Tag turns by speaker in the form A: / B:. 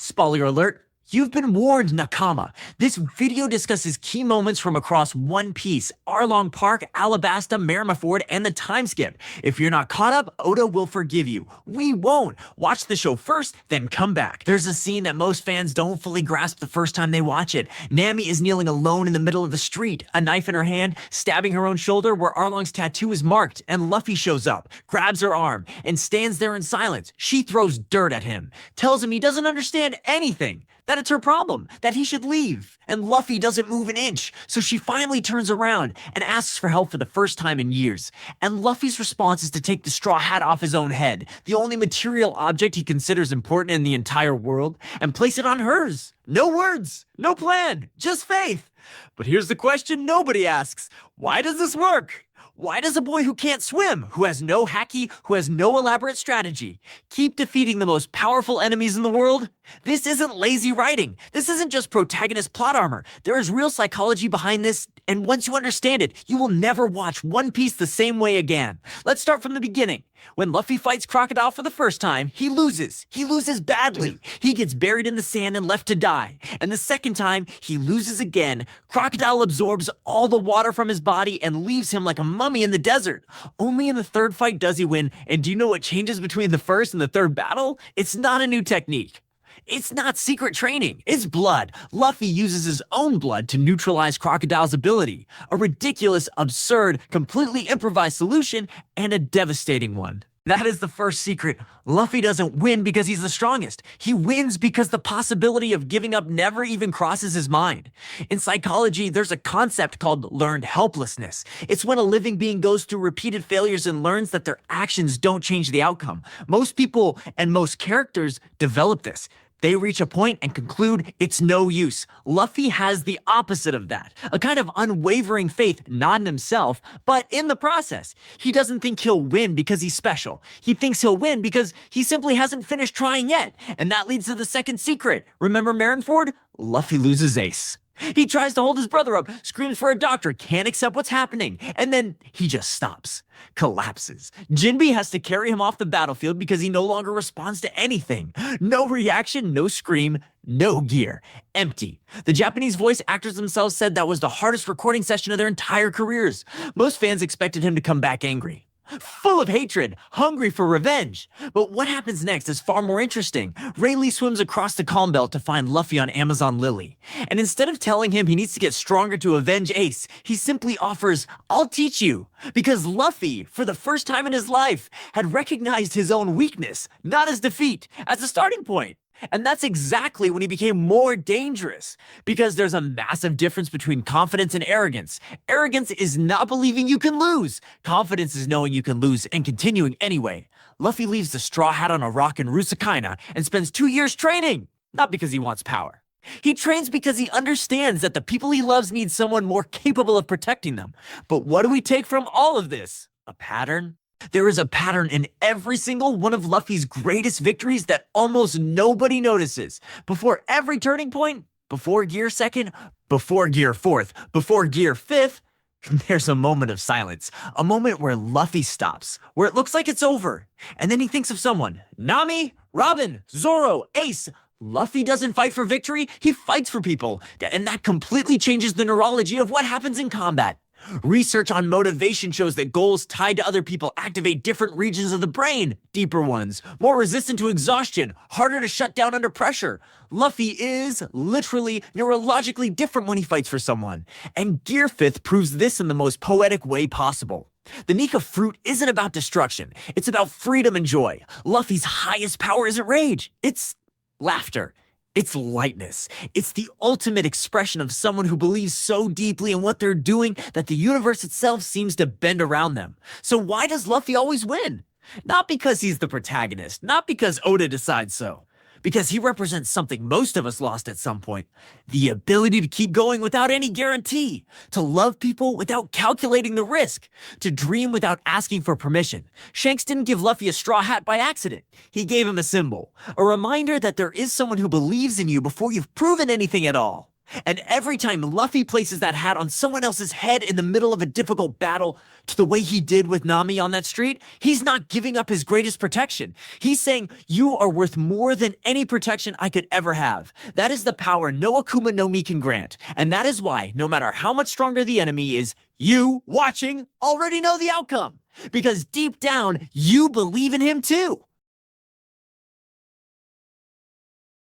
A: Spoiler alert, you've been warned, Nakama. This video discusses key moments from across One Piece, Arlong Park, Alabasta, Marineford, and the timeskip. If you're not caught up, Oda will forgive you. We won't. Watch the show first, then come back. There's a scene that most fans don't fully grasp the first time they watch it. Nami is kneeling alone in the middle of the street, a knife in her hand, stabbing her own shoulder where Arlong's tattoo is marked, and Luffy shows up, grabs her arm, and stands there in silence. She throws dirt at him, tells him he doesn't understand anything, that it's her problem, that he should leave. And Luffy doesn't move an inch, so she finally turns around and asks for help for the first time in years. And Luffy's response is to take the straw hat off his own head, the only material object he considers important in the entire world, and place it on hers. No words, no plan, just faith. But here's the question nobody asks. Why does this work? Why does a boy who can't swim, who has no haki, who has no elaborate strategy, keep defeating the most powerful enemies in the world? This isn't lazy writing. This isn't just protagonist plot armor. There is real psychology behind this, and once you understand it, you will never watch One Piece the same way again. Let's start from the beginning. When Luffy fights Crocodile for the first time, he loses. He loses badly. He gets buried in the sand and left to die. And the second time, he loses again. Crocodile absorbs all the water from his body and leaves him like a mummy in the desert. Only in the third fight does he win, and do you know what changes between the first and the third battle? It's not a new technique. It's not secret training, it's blood. Luffy uses his own blood to neutralize Crocodile's ability. A ridiculous, absurd, completely improvised solution, and a devastating one. That is the first secret. Luffy doesn't win because he's the strongest. He wins because the possibility of giving up never even crosses his mind. In psychology, there's a concept called learned helplessness. It's when a living being goes through repeated failures and learns that their actions don't change the outcome. Most people and most characters develop this. They reach a point and conclude it's no use. Luffy has the opposite of that, a kind of unwavering faith, not in himself, but in the process. He doesn't think he'll win because he's special. He thinks he'll win because he simply hasn't finished trying yet. And that leads to the second secret. Remember Marineford? Luffy loses Ace. He tries to hold his brother up, screams for a doctor, can't accept what's happening, and then he just stops, collapses. Jinbe has to carry him off the battlefield because he no longer responds to anything. No reaction, no scream, no gear. Empty. The Japanese voice actors themselves said that was the hardest recording session of their entire careers. Most fans expected him to come back angry, full of hatred, hungry for revenge. But what happens next is far more interesting. Rayleigh swims across the Calm Belt to find Luffy on Amazon Lily. And instead of telling him he needs to get stronger to avenge Ace, he simply offers, "I'll teach you." Because Luffy, for the first time in his life, had recognized his own weakness, not his defeat, as a starting point. And that's exactly when he became more dangerous. Because there's a massive difference between confidence and arrogance. Arrogance is not believing you can lose. Confidence is knowing you can lose and continuing anyway. Luffy leaves the straw hat on a rock in Rusakaina and spends 2 years training. Not because he wants power. He trains because he understands that the people he loves need someone more capable of protecting them. But what do we take from all of this? A pattern? There is a pattern in every single one of Luffy's greatest victories that almost nobody notices. Before every turning point, before gear second, before gear fourth, before gear fifth, there's a moment of silence. A moment where Luffy stops, where it looks like it's over. And then he thinks of someone. Nami, Robin, Zoro, Ace. Luffy doesn't fight for victory, he fights for people. And that completely changes the neurology of what happens in combat. Research on motivation shows that goals tied to other people activate different regions of the brain, deeper ones, more resistant to exhaustion, harder to shut down under pressure. Luffy is literally neurologically different when he fights for someone. And Gear 5th proves this in the most poetic way possible. The Nika fruit isn't about destruction, it's about freedom and joy. Luffy's highest power isn't rage, it's laughter. It's lightness. It's the ultimate expression of someone who believes so deeply in what they're doing that the universe itself seems to bend around them. So why does Luffy always win? Not because he's the protagonist, not because Oda decides so. Because he represents something most of us lost at some point. The ability to keep going without any guarantee. To love people without calculating the risk. To dream without asking for permission. Shanks didn't give Luffy a straw hat by accident. He gave him a symbol. A reminder that there is someone who believes in you before you've proven anything at all. And every time Luffy places that hat on someone else's head in the middle of a difficult battle, to the way he did with Nami on that street, he's not giving up his greatest protection. He's saying, you are worth more than any protection I could ever have. That is the power no Akuma no Mi can grant. And that is why, no matter how much stronger the enemy is, you, watching, already know the outcome. Because deep down, you believe in him too.